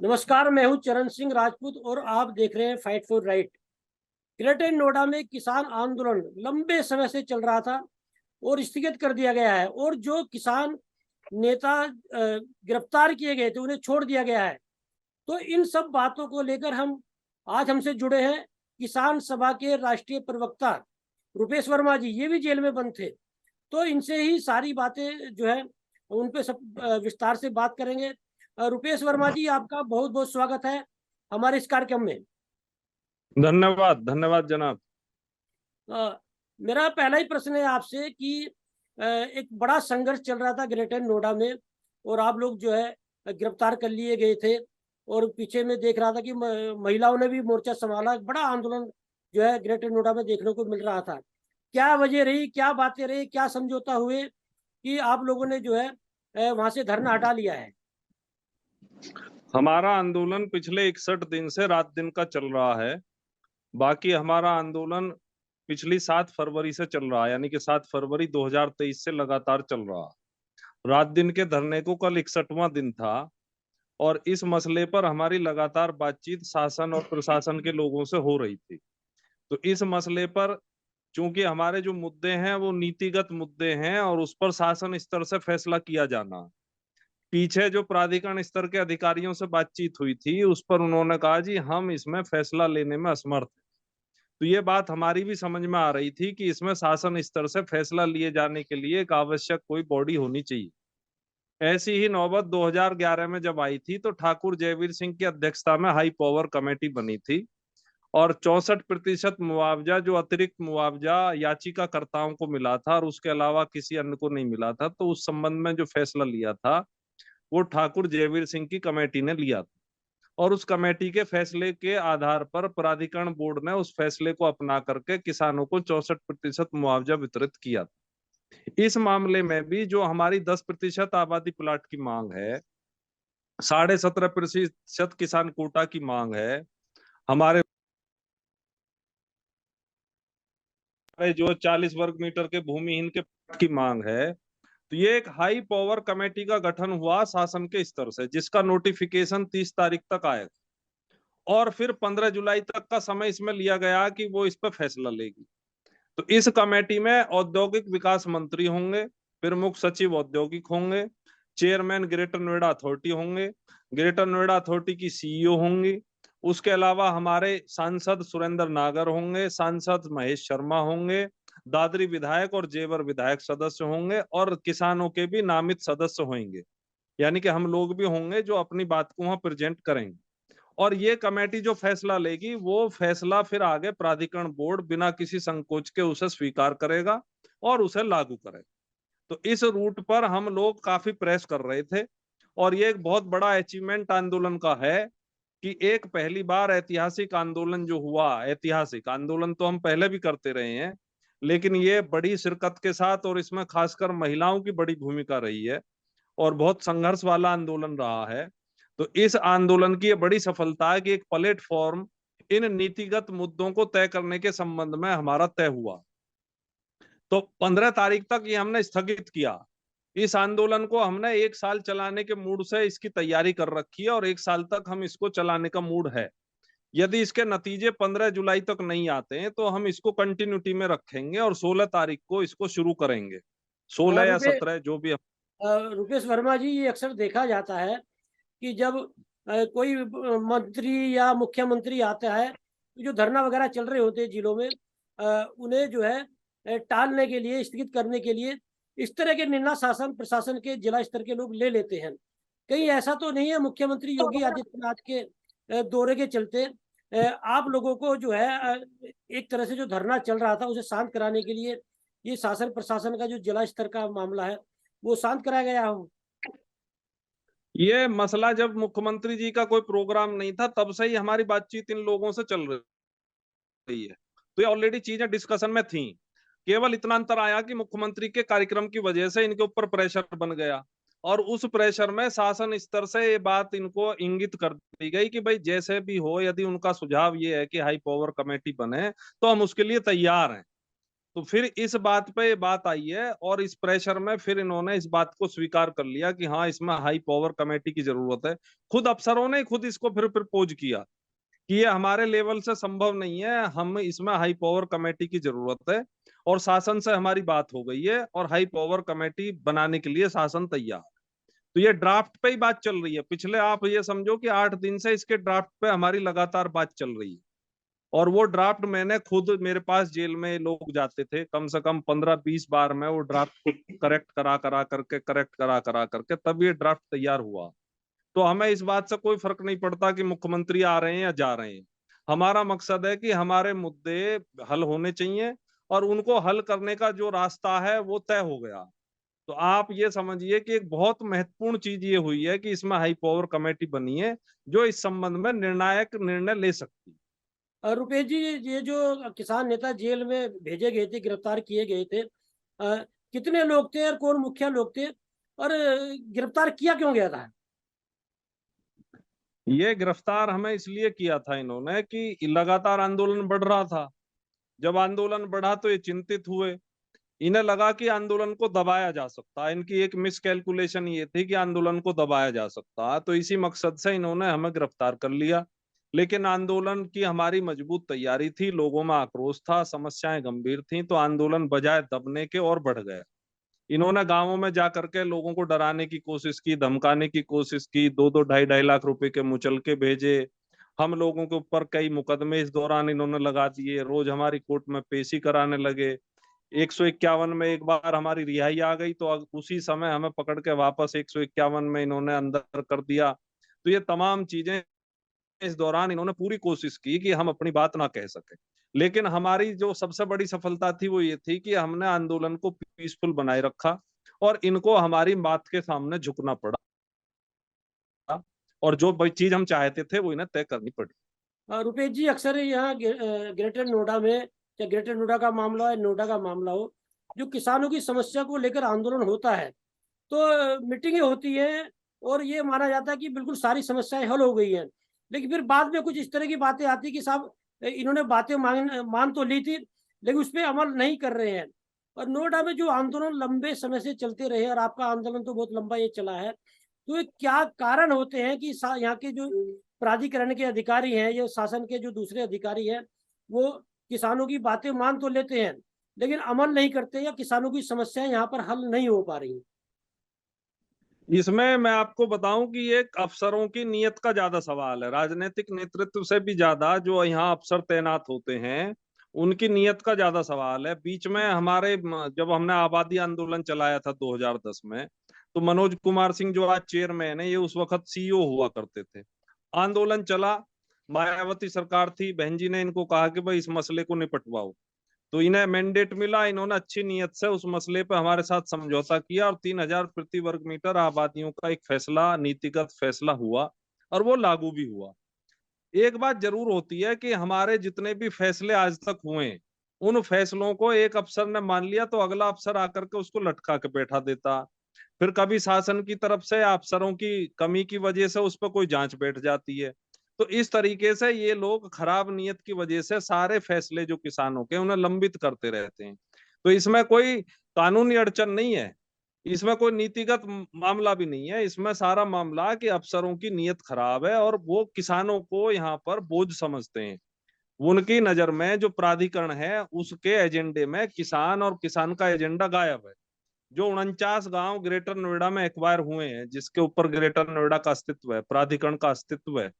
नमस्कार, मैं हूं चरण सिंह राजपूत और आप देख रहे हैं fight for right. Greater Noida में किसान आंदोलन लंबे समय से चल रहा था और स्थगित कर दिया गया है और जो किसान नेता गिरफ्तार किए गए थे उन्हें छोड़ दिया गया है। तो इन सब बातों को लेकर हम आज हमसे जुड़े हैं किसान सभा के राष्ट्रीय प्रवक्ता रुपेश वर्मा जी। ये भी जेल में बंद थे, तो इनसे ही सारी बातें जो है उन पे सब विस्तार से बात करेंगे। रुपेश वर्मा जी, आपका बहुत बहुत स्वागत है हमारे इस कार्यक्रम में। धन्यवाद धन्यवाद जनाब। मेरा पहला ही प्रश्न है आपसे कि एक बड़ा संघर्ष चल रहा था ग्रेटर नोएडा में और आप लोग जो है गिरफ्तार कर लिए गए थे और पीछे में देख रहा था कि महिलाओं ने भी मोर्चा संभाला। एक बड़ा आंदोलन जो है ग्रेटर नोएडा में देखने को मिल रहा था। क्या वजह रही, क्या बातें रही, क्या समझौता हुए कि आप लोगों ने जो है वहां से धरना हटा लिया है? हमारा आंदोलन पिछले 61 दिन से रात दिन का चल रहा है। बाकी हमारा आंदोलन पिछली 7 फरवरी से चल रहा है, यानी कि 7 फरवरी 2023 से लगातार चल रहा है। रात दिन के धरने को कल 61वां दिन था और इस मसले पर हमारी लगातार बातचीत शासन और प्रशासन के लोगों से हो रही थी। तो इस मसले पर चूंकि हमारे जो मुद्दे हैं वो नीतिगत मुद्दे हैं और उस पर शासन स्तर से फैसला किया जाना। पीछे जो प्राधिकरण स्तर के अधिकारियों से बातचीत हुई थी उस पर उन्होंने कहा जी हम इसमें फैसला लेने में असमर्थ हैं। तो ये बात हमारी भी समझ में आ रही थी कि इसमें शासन स्तर से फैसला लिए जाने के लिए एक आवश्यक कोई बॉडी होनी चाहिए। ऐसी ही नौबत 2011 में जब आई थी तो ठाकुर जयवीर सिंह की अध्यक्षता में हाई पावर कमेटी बनी थी और 64% मुआवजा जो अतिरिक्त मुआवजा याचिकाकर्ताओं को मिला था और उसके अलावा किसी अन्य को नहीं मिला था, तो उस संबंध में जो फैसला लिया था वो ठाकुर जयवीर सिंह की कमेटी ने लिया था और उस कमेटी के फैसले के आधार पर प्राधिकरण बोर्ड ने उस फैसले को अपना करके किसानों को 64% मुआवजा वितरित किया था। इस मामले में भी जो हमारी 10% आबादी प्लाट की मांग है, 17.5% किसान कोटा की मांग है, हमारे जो 40 वर्ग मीटर के भूमिहीन के प्लाट की मांग है, तो ये एक हाई पावर कमेटी का गठन हुआ शासन के स्तर से जिसका नोटिफिकेशन 30 तारीख तक आएगा और फिर 15 जुलाई तक का समय इसमें लिया गया कि वो इस पर फैसला लेगी। तो इस कमेटी में औद्योगिक विकास मंत्री होंगे, फिर मुख्य सचिव औद्योगिक होंगे, चेयरमैन ग्रेटर नोएडा अथॉरिटी होंगे, ग्रेटर नोएडा अथॉरिटी की सीईओ होंगी, उसके अलावा हमारे सांसद सुरेंद्र नागर होंगे, सांसद महेश शर्मा होंगे, दादरी विधायक और जेवर विधायक सदस्य होंगे और किसानों के भी नामित सदस्य होंगे, यानी कि हम लोग भी होंगे जो अपनी बात को वहां प्रेजेंट करेंगे। और ये कमेटी जो फैसला लेगी वो फैसला फिर आगे प्राधिकरण बोर्ड बिना किसी संकोच के उसे स्वीकार करेगा और उसे लागू करेगा। तो इस रूट पर हम लोग काफी प्रेस कर रहे थे और ये एक बहुत बड़ा अचीवमेंट आंदोलन का है कि एक पहली बार ऐतिहासिक आंदोलन जो हुआ। ऐतिहासिक आंदोलन तो हम पहले भी करते रहे हैं, लेकिन ये बड़ी शिरकत के साथ और इसमें खासकर महिलाओं की बड़ी भूमिका रही है और बहुत संघर्ष वाला आंदोलन रहा है। तो इस आंदोलन की ये बड़ी सफलता है कि एक प्लेटफॉर्म इन नीतिगत मुद्दों को तय करने के संबंध में हमारा तय हुआ। तो 15 तारीख तक ये हमने स्थगित किया। इस आंदोलन को हमने 1 साल चलाने के मूड से इसकी तैयारी कर रखी है और 1 साल तक हम इसको चलाने का मूड है। यदि इसके नतीजे 15 जुलाई तक नहीं आते हैं तो हम इसको कंटिन्यूटी में रखेंगे और 16 तारीख को इसको शुरू करेंगे, 16 या रुपे 17 जो भी। रुपेश वर्मा जी, ये अक्सर देखा जाता है कि जब कोई मंत्री या मुख्यमंत्री आता है तो जो धरना वगैरह चल रहे होते हैं जिलों में, उन्हें जो है टालने के लिए, स्थगित करने के लिए इस तरह के निर्णय शासन प्रशासन के जिला स्तर के लोग ले लेते हैं। कहीं ऐसा तो नहीं है मुख्यमंत्री योगी आदित्यनाथ के दौरे के चलते आप लोगों को जो है एक तरह से जो धरना चल रहा था उसे शांत कराने के लिए ये शासन प्रशासन का जो जिला स्तर का मामला है वो शांत कराया गया हो? ये मसला जब मुख्यमंत्री जी का कोई प्रोग्राम नहीं था तब से ही हमारी बातचीत इन लोगों से चल रही है, तो ये ऑलरेडी चीजें डिस्कशन में थी। केवल इतना अंतर आया कि मुख्यमंत्री के कार्यक्रम की वजह से इनके ऊपर प्रेशर बन गया और उस प्रेशर में शासन स्तर से ये बात इनको इंगित कर दी गई कि भाई जैसे भी हो, यदि उनका सुझाव ये है कि हाई पावर कमेटी बने तो हम उसके लिए तैयार हैं। तो फिर इस बात पे ये बात आई है और इस प्रेशर में फिर इन्होंने इस बात को स्वीकार कर लिया कि हाँ इसमें हाई पावर कमेटी की जरूरत है। खुद अफसरों ने खुद इसको फिर प्रपोज किया कि ये हमारे लेवल से संभव नहीं है, हम इसमें हाई पावर कमेटी की जरूरत है। और शासन से हमारी बात हो गई है और हाई पावर कमेटी बनाने के लिए शासन तैयार। तो ये ड्राफ्ट पे ही बात चल रही है, पिछले आप ये समझो कि 8 दिन से इसके ड्राफ्ट पे हमारी लगातार बात चल रही है। और वो ड्राफ्ट मैंने खुद, मेरे पास जेल में लोग जाते थे, कम से कम 15-20 बार मैं वो ड्राफ्ट करेक्ट करा करा करके तब ये ड्राफ्ट तैयार हुआ। तो हमें इस बात से कोई फर्क नहीं पड़ता कि मुख्यमंत्री आ रहे हैं या जा रहे हैं। हमारा मकसद है कि हमारे मुद्दे हल होने चाहिए और उनको हल करने का जो रास्ता है वो तय हो गया। तो आप ये समझिए कि एक बहुत महत्वपूर्ण चीज ये हुई है कि इसमें हाई पावर कमेटी बनी है जो इस संबंध में निर्णायक निर्णय ले सकती है। रुपेश जी, ये जो किसान नेता जेल में भेजे गए थे, गिरफ्तार किए गए थे, कितने लोग थे और कौन मुखिया लोग थे, और गिरफ्तार किया क्यों गया था? ये गिरफ्तार हमें इसलिए किया था इन्होंने कि लगातार आंदोलन बढ़ रहा था। जब आंदोलन बढ़ा तो ये चिंतित हुए, इन्हें लगा कि आंदोलन को दबाया जा सकता है। इनकी एक मिसकैलकुलेशन ये थी कि आंदोलन को दबाया जा सकता है, तो इसी मकसद से इन्होंने हमें गिरफ्तार कर लिया। लेकिन आंदोलन की हमारी मजबूत तैयारी थी, लोगों में आक्रोश था, समस्याएं गंभीर थीं, तो आंदोलन बजाय दबने के और बढ़ गया। इन्होंने गांवों में जा करके लोगों को डराने की कोशिश की, धमकाने की कोशिश की, 2-2 ढाई-ढाई लाख रुपए के मुचलके भेजे। हम लोगों के ऊपर कई मुकदमे इस दौरान इन्होंने लगा दिए, रोज हमारी कोर्ट में पेशी कराने लगे। 151 में एक बार हमारी रिहाई आ गई तो उसी समय हमें पकड़ के वापस 151 में इन्होंने अंदर कर दिया। तो ये तमाम चीजें इस दौरान इन्होंने पूरी कोशिश की कि हम अपनी बात ना कह सके। लेकिन हमारी जो सबसे बड़ी सफलता थी वो ये थी कि हमने आंदोलन को पीसफुल बनाए रखा और इनको हमारी बात के सामने झुकना पड़ा और जो चीज हम चाहते थे वो इन्हें तय करनी पड़ी। रुपेश जी, अक्सर यहाँ ग्रेटर नोएडा में, चाहे ग्रेटर नोएडा का मामला है, नोएडा का मामला हो, जो किसानों की समस्या को लेकर आंदोलन होता है तो मीटिंगें होती हैं और ये माना जाता है कि बिल्कुल सारी समस्याएं हल हो गई हैं। लेकिन फिर बाद में कुछ इस तरह की बातें आती कि साहब इन्होंने बातें मान तो ली थी, लेकिन उस पर अमल नहीं कर रहे हैं। और नोएडा में जो आंदोलन लंबे समय से चलते रहे, और आपका आंदोलन तो बहुत लंबा ये चला है, तो ये क्या कारण होते हैं कि यहाँ के जो प्राधिकरण के अधिकारी हैं, ये शासन के जो दूसरे अधिकारी हैं, वो किसानों की बातें मान तो लेते हैं लेकिन अमल नहीं करते, या किसानों की समस्याएं यहाँ पर हल नहीं हो पा रही? इसमें मैं आपको बताऊं कि ये अफसरों की नीयत का ज्यादा सवाल है, राजनीतिक नेतृत्व से भी ज्यादा जो यहाँ अफसर तैनात होते हैं उनकी नीयत का ज्यादा सवाल है। बीच में हमारे जब हमने आबादी आंदोलन चलाया था 2010 में, तो मनोज कुमार सिंह जो आज चेयरमैन है, ये उस वक्त सीईओ हुआ करते थे। आंदोलन चला, मायावती सरकार थी, बहन जी ने इनको कहा कि भाई इस मसले को निपटवाओ। तो इन्हें मैंडेट मिला, इन्होंने अच्छी नीयत से उस मसले पर हमारे साथ समझौता किया और 3000 प्रति वर्ग मीटर आबादियों का एक फैसला, नीतिगत फैसला हुआ और वो लागू भी हुआ। एक बात जरूर होती है कि हमारे जितने भी फैसले आज तक हुए, उन फैसलों को एक अफसर ने मान लिया तो अगला अफसर आकर के उसको लटका के बैठा देता। फिर कभी शासन की तरफ से अफसरों की कमी की वजह से उस पर कोई जांच बैठ जाती है। तो इस तरीके से ये लोग खराब नीयत की वजह से सारे फैसले जो किसानों के उन्हें लंबित करते रहते हैं। तो इसमें कोई कानूनी अड़चन नहीं है, इसमें कोई नीतिगत मामला भी नहीं है, इसमें सारा मामला कि अफसरों की नीयत खराब है और वो किसानों को यहाँ पर बोझ समझते हैं। उनकी नजर में जो प्राधिकरण है उसके एजेंडे में किसान और किसान का एजेंडा गायब है। जो 49 गांव ग्रेटर नोएडा में एक्वायर हुए हैं, जिसके ऊपर ग्रेटर नोएडा का अस्तित्व है, प्राधिकरण का अस्तित्व है,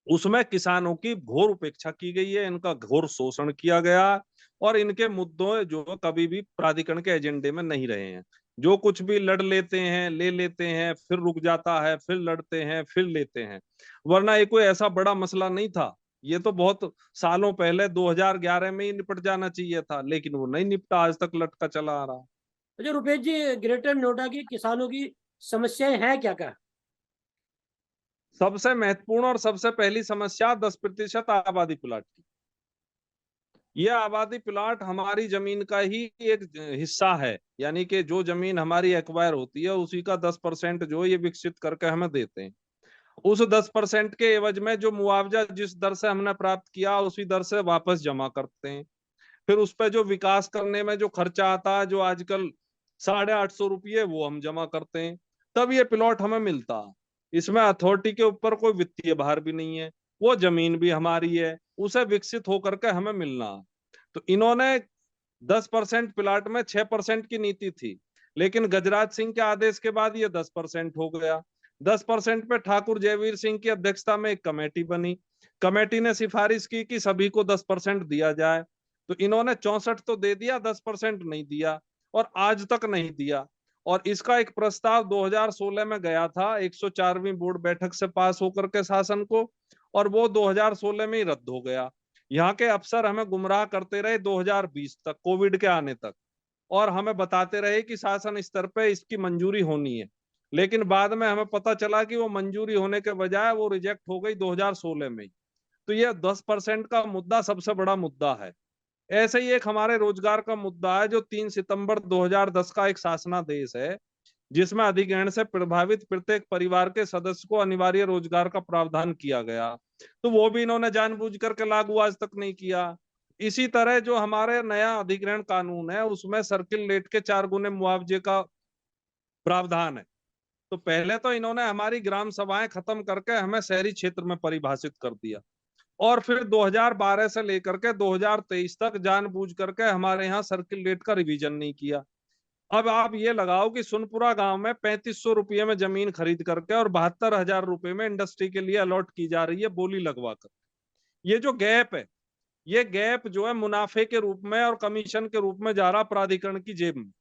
उसमें किसानों की घोर उपेक्षा की गई है, इनका घोर शोषण किया गया और इनके मुद्दों जो कभी भी प्राधिकरण के एजेंडे में नहीं रहे हैं। जो कुछ भी लड़ लेते हैं, ले लेते हैं, फिर रुक जाता है, फिर लड़ते हैं, फिर लेते हैं। वरना ये कोई ऐसा बड़ा मसला नहीं था, ये तो बहुत सालों पहले 2011 में ही निपट जाना चाहिए था, लेकिन वो नहीं निपटा, आज तक लटका चला आ रहा। अच्छा रुपेश जी, ग्रेटर नोएडा की किसानों की समस्याएं हैं क्या क्या? सबसे महत्वपूर्ण और सबसे पहली समस्या 10% आबादी प्लाट की। यह आबादी प्लाट हमारी जमीन का ही एक हिस्सा है, यानी कि जो जमीन हमारी एक्वायर होती है उसी का 10% जो ये विकसित करके हमें देते हैं। उस 10% के एवज में जो मुआवजा जिस दर से हमने प्राप्त किया उसी दर से वापस जमा करते हैं। फिर उस पर जो विकास करने में जो खर्चा आता है, जो आजकल 850 रुपये, वो हम जमा करते हैं, तब ये प्लॉट हमें मिलता। इसमें अथॉरिटी के ऊपर कोई वित्तीय भार भी नहीं है, वो जमीन भी हमारी है, उसे विकसित होकर के हमें मिलना। तो इन्होंने 10% प्लाट में 6% की नीति थी, लेकिन गजराज सिंह के आदेश के बाद ये 10% हो गया। 10% पे ठाकुर जयवीर सिंह की अध्यक्षता में एक कमेटी बनी। कमेटी ने सिफारिश की कि सभी को 10% दिया जाए। तो इन्होंने 64 तो दे दिया, 10% नहीं दिया, और आज तक नहीं दिया। और इसका एक प्रस्ताव 2016 में गया था 104वीं बोर्ड बैठक से पास होकर के शासन को, और वो 2016 में ही रद्द हो गया। यहाँ के अफसर हमें गुमराह करते रहे 2020 तक, कोविड के आने तक, और हमें बताते रहे कि शासन स्तर पे इसकी मंजूरी होनी है, लेकिन बाद में हमें पता चला कि वो मंजूरी होने के बजाय वो रिजेक्ट हो गई 2016 में ही। तो ये 10% का मुद्दा सबसे बड़ा मुद्दा है। ऐसे ही एक हमारे रोजगार का मुद्दा है, जो 3 सितंबर 2010 का एक शासनादेश है, जिसमें अधिग्रहण से प्रभावित प्रत्येक परिवार के सदस्य को अनिवार्य रोजगार का प्रावधान किया गया। तो वो भी इन्होंने जानबूझ करके लागू आज तक नहीं किया। इसी तरह जो हमारे नया अधिग्रहण कानून है, उसमें सर्किल रेट के 4 गुने मुआवजे का प्रावधान है। तो पहले तो इन्होंने हमारी ग्राम सभाएं खत्म करके हमें शहरी क्षेत्र में परिभाषित कर दिया, और फिर 2012 से लेकर के 2023 तक जानबूझ करके हमारे यहाँ सर्किल रेट का रिवीजन नहीं किया। अब आप ये लगाओ कि सुनपुरा गांव में 3500 रुपये में जमीन खरीद करके और 72,000 रुपये में इंडस्ट्री के लिए अलॉट की जा रही है बोली लगवा कर। ये जो गैप है, ये गैप जो है मुनाफे के रूप में और कमीशन के रूप में जा रहा प्राधिकरण की जेब में,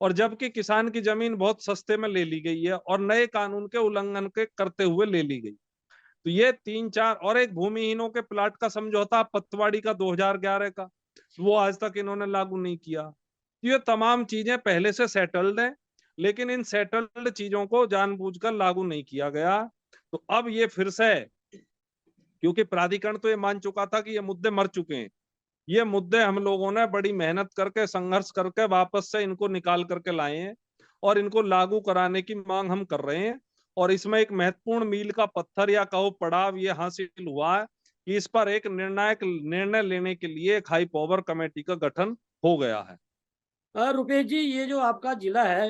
और जबकि किसान की जमीन बहुत सस्ते में ले ली गई है और नए कानून के उल्लंघन के करते हुए ले ली गई। तो ये 3-4, और एक भूमिहीनों के प्लाट का समझौता पतवाड़ी का 2011 का, वो आज तक इन्होंने लागू नहीं किया। ये तमाम चीजें पहले से सेटल्ड हैं, लेकिन इन सेटल्ड चीजों को जानबूझकर लागू नहीं किया गया। तो अब ये फिर से, क्योंकि प्राधिकरण तो ये मान चुका था कि ये मुद्दे मर चुके हैं, ये मुद्दे हम लोगों ने बड़ी मेहनत करके संघर्ष करके वापस से इनको निकाल करके लाए हैं, और इनको लागू कराने की मांग हम कर रहे हैं। और इसमें एक महत्वपूर्ण मील का पत्थर या कहो पड़ाव ये हासिल हुआ है कि इस पर एक निर्णायक निर्णय लेने के लिए एक हाई पावर कमेटी का गठन हो गया है। रुपेश जी, ये जो आपका जिला है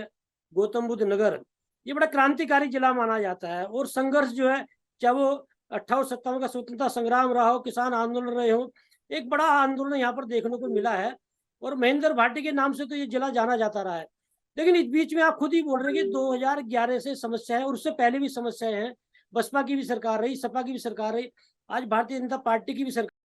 गौतम बुद्ध नगर, ये बड़ा क्रांतिकारी जिला माना जाता है, और संघर्ष जो है, चाहे वो 58-57 का स्वतंत्रता संग्राम रहा हो, किसान आंदोलन रहे हो, एक बड़ा आंदोलन यहाँ पर देखने को मिला है, और महेंद्र भाटी के नाम से तो ये जिला जाना जाता रहा है। लेकिन इस बीच में आप खुद ही बोल रहे हैं कि 2011 से समस्या है, और उससे पहले भी समस्याएं हैं। बसपा की भी सरकार रही, सपा की भी सरकार रही, आज भारतीय जनता पार्टी की भी सरकार